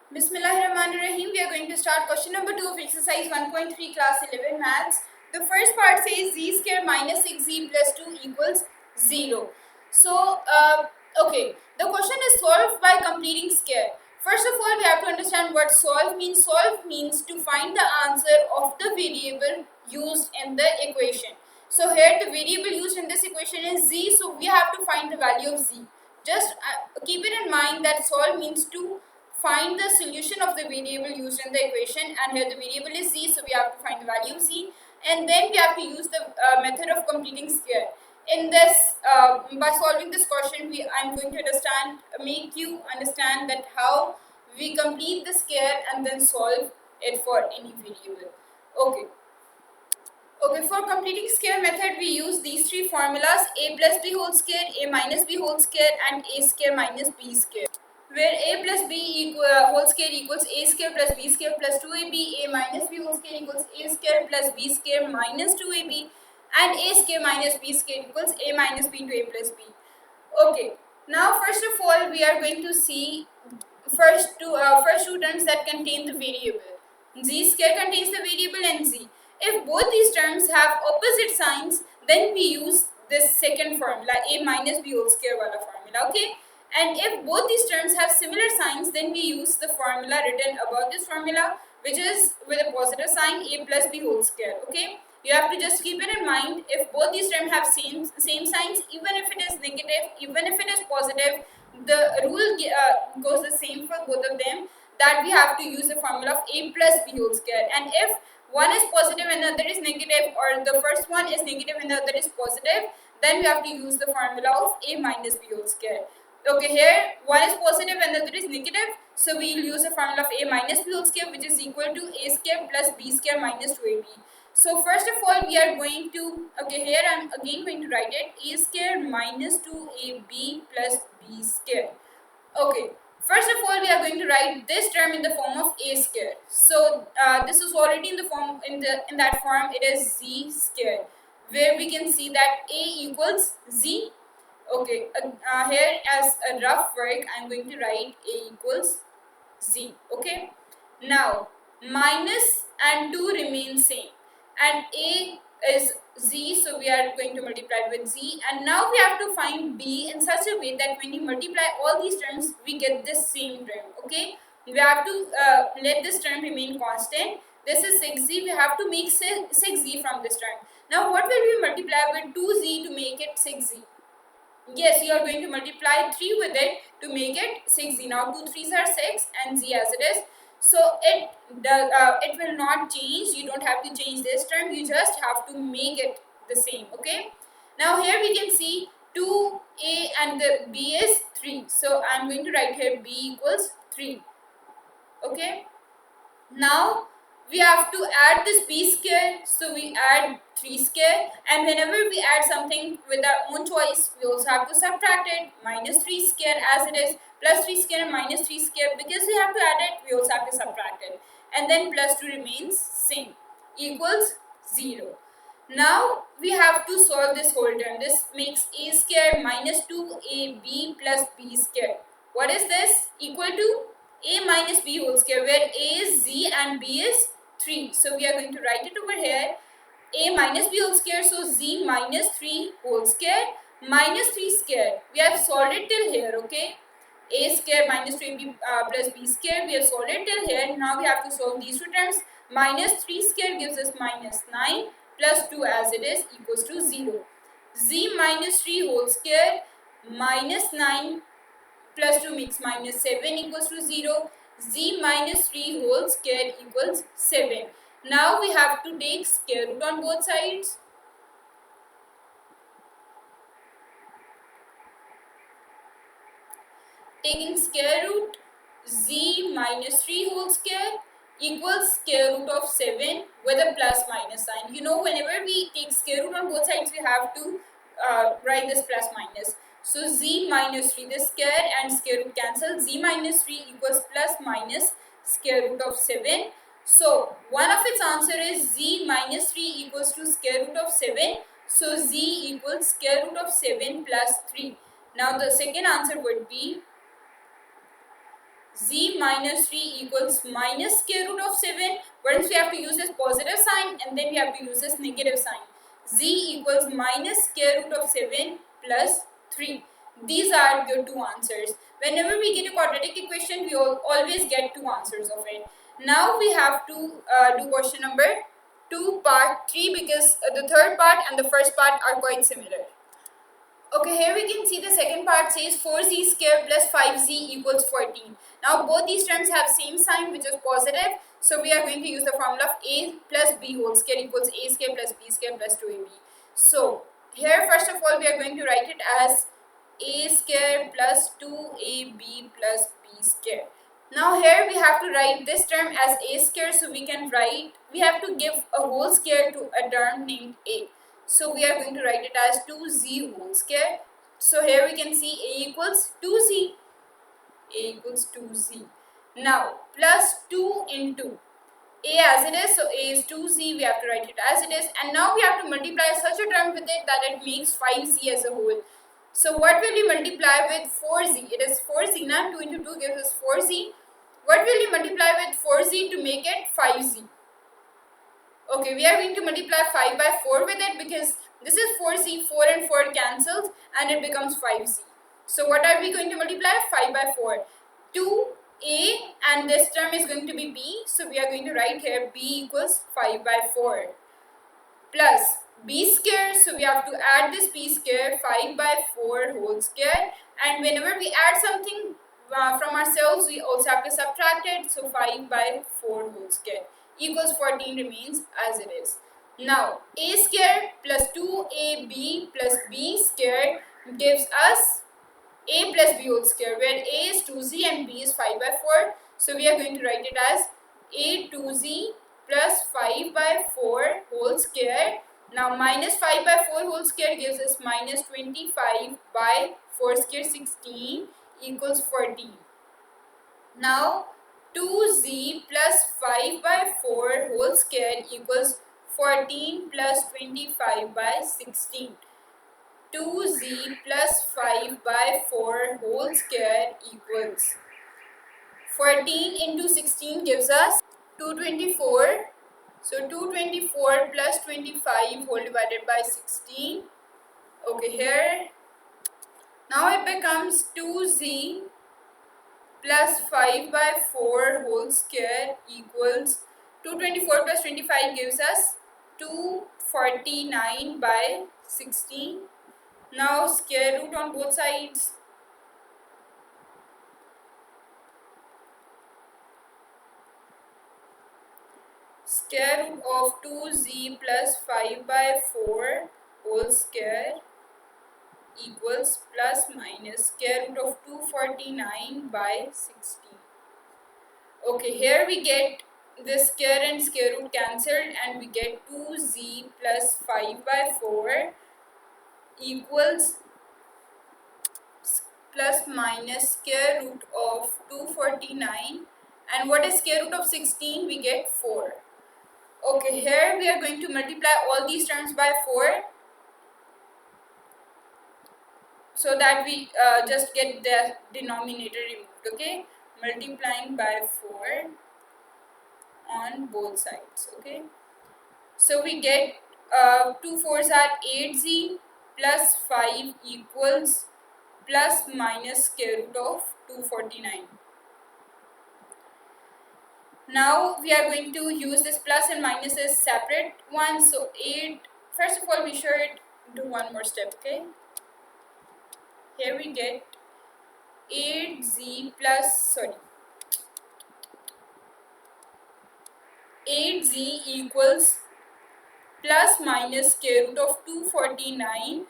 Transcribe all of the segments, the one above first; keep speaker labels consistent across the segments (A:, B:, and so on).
A: Bismillahirrahmanirrahim. We are going to start question number 2 of exercise 1.3 class 11 maths. The first part says z square minus 6z plus 2 equals 0. So, okay, the question is solved by completing square. First of all, we have to understand what solve means. Solve means to find the answer of the variable used in the equation. So here the variable used in this equation is z, so we have to find the value of z. Just keep it in mind that solve means to find the solution of the variable used in the equation, and here the variable is z, so we have to find the value of z, and then we have to use the method of completing square. In this, by solving this question, I'm going to make you understand that how we complete the square and then solve it for any variable. Okay. Okay, for completing square method, we use these three formulas: a plus b whole square, a minus b whole square, and a square minus b square. Where a plus b whole square equals a square plus b square plus 2ab, a minus b whole square equals a square plus b square minus 2ab, and a square minus b square equals a minus b to a plus b. Okay, now first of all, we are going to see first two terms that contain the variable. Z square contains the variable and z. If both these terms have opposite signs, then we use this second formula, a minus b whole square wala formula. Okay, and if both these terms have similar signs, then we use the formula written above this formula, which is with a positive sign, a plus b whole square. Okay, you have to just keep it in mind. If both these terms have same signs, even if it is negative, even if it is positive, the rule goes the same for both of them, that we have to use the formula of a plus b whole square. And if one is positive and the other is negative, or the first one is negative and the other is positive, then we have to use the formula of a minus b whole square. Okay, here one is positive and the other is negative, so we will use the formula of a minus b whole square, which is equal to a square plus b square minus 2ab. So first of all, we are going to, okay, here I am again going to write it, a square minus 2ab plus b square. Okay, first of all, we are going to write this term in the form of a square. So this is already in the form, in that form it is z square, where we can see that a equals z. Okay, here as a rough work, I am going to write a equals z. Okay, now minus and 2 remain same, and a is z, so we are going to multiply with z, and now we have to find b in such a way that when you multiply all these terms, we get this same term. Okay, we have to let this term remain constant. This is 6z, we have to make 6z from this term. Now what will we multiply with 2z to make it 6z? Yes, you are going to multiply 3 with it to make it 6z. Now 2 3s are 6 and z as it is. So it will not change. You don't have to change this term. You just have to make it the same. Okay. Now here we can see 2a and the b is 3. So I am going to write here b equals 3. Okay. Now we have to add this b square, so we add 3 square, and whenever we add something with our own choice, we also have to subtract it. Minus 3 square as it is, plus 3 square and minus 3 square, because we have to add it, we also have to subtract it, and then plus 2 remains same, equals 0. Now we have to solve this whole term. This makes a square minus 2ab plus b square. What is this? Equal to a minus b whole square, where a is z and b is 3. So we are going to write it over here, a minus b whole square, so z minus 3 whole square minus 3 square. We have solved it till here. Okay, a square minus 2ab plus b square, we have solved it till here. Now we have to solve these two terms. Minus 3 square gives us minus 9 plus 2 as it is equals to 0. Z minus 3 whole square minus 9 plus 2 makes minus 7 equals to 0. Z minus 3 whole square equals 7. Now we have to take square root on both sides. Taking square root, z minus 3 whole square equals square root of 7 with a plus minus sign. You know, whenever we take square root on both sides, we have to write this plus minus. So z minus 3, the square and square root cancel. Z minus 3 equals plus minus square root of 7. So one of its answer is z minus 3 equals to square root of 7. So z equals square root of 7 plus 3. Now the second answer would be z minus 3 equals minus square root of 7. Once we have to use this positive sign and then we have to use this negative sign. Z equals minus square root of 7 plus 3. These are your two answers. Whenever we get a quadratic equation, we always get two answers of it. Now we have to do question number 2 part 3 because the third part and the first part are quite similar. Okay, here we can see the second part says 4z square plus 5z equals 14. Now both these terms have same sign which is positive. So we are going to use the formula of a plus b whole square equals a square plus b square plus 2ab. So here first of all we are going to write it as a square plus 2ab plus b square. Now here we have to write this term as a square, so we have to give a whole square to a term named a. So we are going to write it as 2z whole square. So here we can see a equals 2z. A equals 2z. Now plus 2 into a as it is, so a is 2z, we have to write it as it is, and now we have to multiply such a term with it that it makes 5z as a whole. So what will we multiply with 4z? It is 4z now, 2 into 2 gives us 4z. What will we multiply with 4z to make it 5z? Okay, we are going to multiply 5 by 4 with it because this is 4z, 4 and 4 cancels and it becomes 5z. So what are we going to multiply? 5 by 4. 2a and this term is going to be b. So we are going to write here b equals 5 by 4 plus b square. So we have to add this b square 5 by 4 whole square. And whenever we add something from ourselves, we also have to subtract it. So 5 by 4 whole square equals 14 remains as it is. Now a square plus 2ab plus b square gives us a plus b whole square, where a is 2z and b is 5 by 4. So we are going to write it as a 2z plus 5 by 4 whole square. Now minus 5 by 4 whole square gives us minus 25 by 4 square 16 equals 14. Now 2z plus 5 by 4 whole square equals 14 plus 25 by 16. 2z plus 5 by 4 whole square equals 14 into 16 gives us 224. So 224 plus 25 whole divided by 16. Okay, here now it becomes 2z plus 5 by 4 whole square equals 224 plus 25 gives us 249 by 16. Now square root on both sides. Square root of 2z plus 5 by 4 whole square equals plus minus square root of 249 by 16. Okay, here we get the square and square root cancelled and we get 2z plus 5 by 4 equals plus minus square root of 249, and what is square root of 16? We get 4. Okay, here we are going to multiply all these terms by 4 so that we just get the denominator removed. Okay, multiplying by 4 on both sides. Okay, so we get 2 4s are 8z plus 5 equals plus minus square root of 249. Now we are going to use this plus and minus as separate ones. So 8, first of all we should do one more step. Okay, here we get 8z plus 8z equals plus minus square root of 249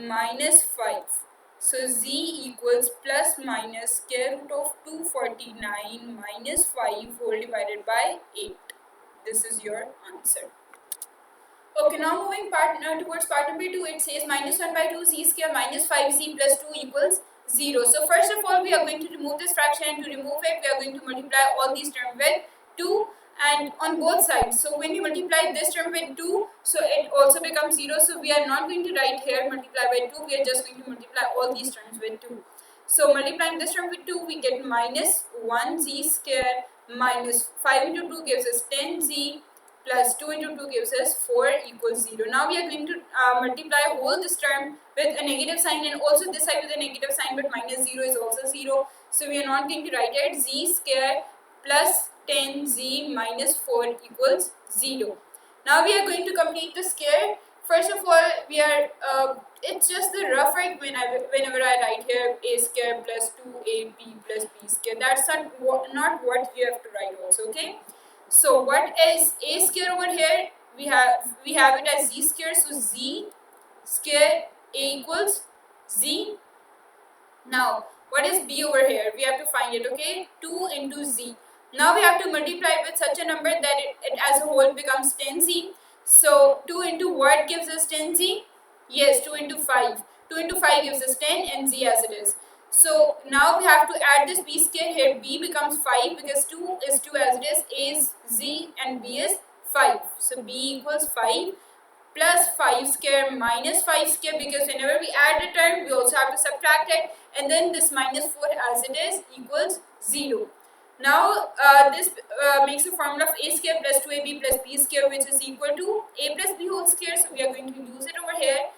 A: minus 5. So z equals plus minus square root of 249 minus 5 whole divided by 8. This is your answer. Okay, now moving towards part number 2, it says minus 1 by 2 z square minus 5z plus 2 equals 0. So first of all, we are going to remove this fraction, and to remove it, we are going to multiply all these terms with 2 and on both sides. So when we multiply this term with 2, so it also becomes 0. So we are not going to write here multiply by 2, we are just going to multiply all these terms with 2. So multiplying this term with 2, we get minus 1z square minus 5 into 2 gives us 10z plus 2 into 2 gives us 4 equals 0. Now we are going to multiply whole this term with a negative sign, and also this side with a negative sign, but minus 0 is also 0. So we are not going to write it. Z square plus 10z minus 4 equals 0. Now we are going to complete the square. First of all, we are it's just the rough write whenever I write here a square plus 2ab plus b square. That's not what you have to write also, okay? So what is a square over here? We have it as z square. So z square a equals z. Now what is b over here? We have to find it, okay? 2 into z. Now we have to multiply with such a number that it as a whole becomes 10z. So 2 into what gives us 10z? Yes, 2 into 5. 2 into 5 gives us 10 and z as it is. So now we have to add this b square here. B becomes 5 because 2 is 2 as it is. A is z and b is 5. So b equals 5 plus 5 square minus 5 square, because whenever we add a term we also have to subtract it, and then this minus 4 as it is equals 0. Now this makes a formula of a square plus 2ab plus b square, which is equal to a plus b whole square. So we are going to use it over here.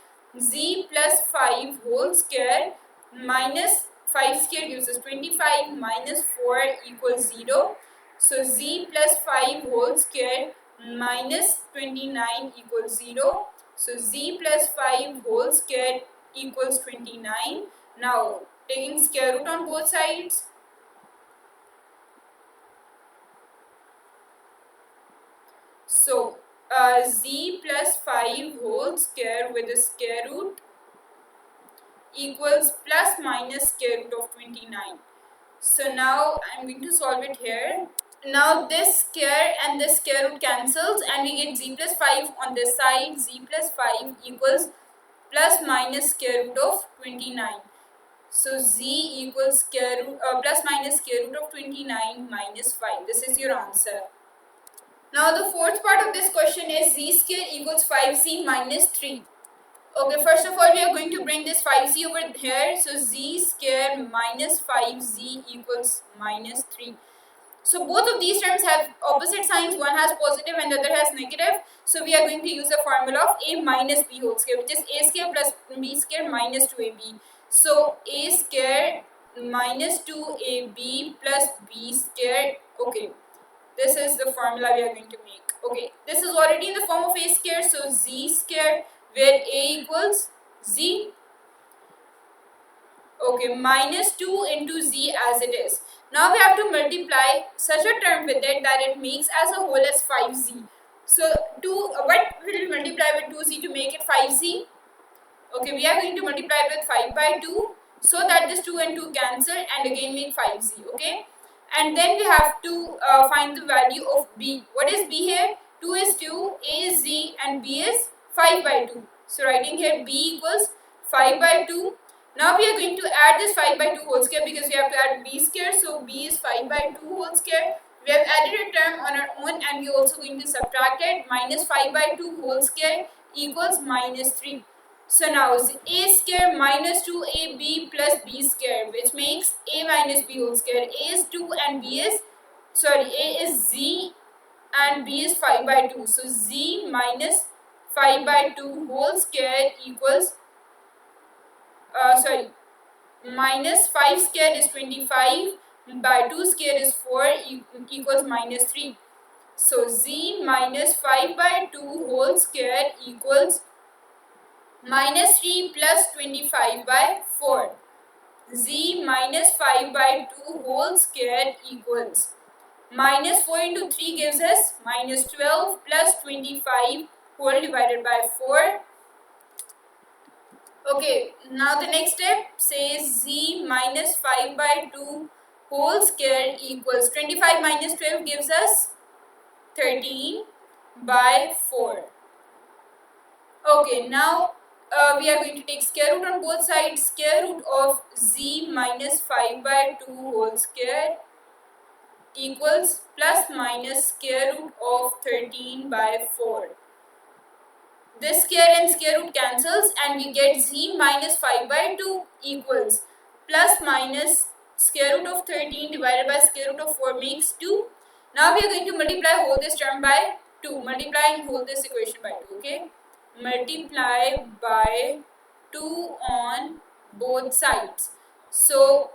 A: Z plus 5 whole square minus 5 square gives us 25 minus 4 equals 0. So z plus 5 whole square minus 29 equals 0. So z plus 5 whole square equals 29. Now taking square root on both sides. So z plus 5 whole square with a square root equals plus minus square root of 29. So now I am going to solve it here. Now this square and this square root cancels and we get z plus 5 on this side. Z plus 5 equals plus minus square root of 29. So z equals square root plus minus square root of 29 minus 5. This is your answer. Now the fourth part of this question is z square equals 5z minus 3. Okay, first of all we are going to bring this 5z over here. So z square minus 5z equals minus 3. So both of these terms have opposite signs. One has positive and the other has negative. So we are going to use the formula of a minus b whole square, which is a square plus b square minus 2ab. So a square minus 2ab plus b square. Okay, this is the formula we are going to make. Okay, this is already in the form of a square. So z square, where a equals z. Okay, minus 2 into z as it is. Now we have to multiply such a term with it that it makes as a whole as 5z. So what will we multiply with 2z to make it 5z? Okay, we are going to multiply with 5 by 2 so that this 2 and 2 cancel and again make 5z. Okay, and then we have to find the value of b. What is b here? 2 is 2, a is z and b is 5 by 2. So writing here b equals 5 by 2. Now we are going to add this 5 by 2 whole square because we have to add b square. So b is 5 by 2 whole square. We have added a term on our own and we are also going to subtract it. Minus 5 by 2 whole square equals minus 3. So now a square minus 2ab plus b square, which makes a minus b whole square. A is 2 and b is, a is z and b is 5 by 2. So z minus 5 by 2 whole square equals minus 5 square is 25 by 2 square is 4 equals minus 3. So z minus 5 by 2 whole square equals minus 3 plus 25 by 4. Z minus 5 by 2 whole square equals minus 4 into 3 gives us minus 12 plus 25 whole divided by 4. Okay, now the next step says z minus 5 by 2 whole square equals 25 minus 12 gives us 13 by 4. Okay, now we are going to take square root on both sides. Square root of z minus 5 by 2 whole square equals plus minus square root of 13 by 4. This square and square root cancels and we get z minus 5 by 2 equals plus minus square root of 13 divided by square root of 4 makes 2. Now we are going to multiply whole this term by 2. Multiplying whole this equation by 2. Okay. Multiply by 2 on both sides. So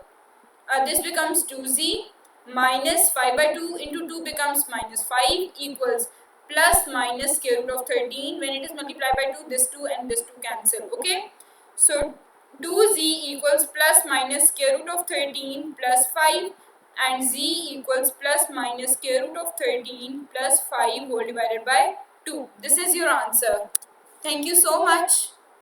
A: this becomes 2z minus 5 by 2 into 2 becomes minus 5 equals plus minus square root of 13. When it is multiplied by 2, this 2 and this 2 cancel. Okay. So 2z equals plus minus square root of 13 plus 5 and z equals plus minus square root of 13 plus 5 whole divided by 2. This is your answer. Thank you so much.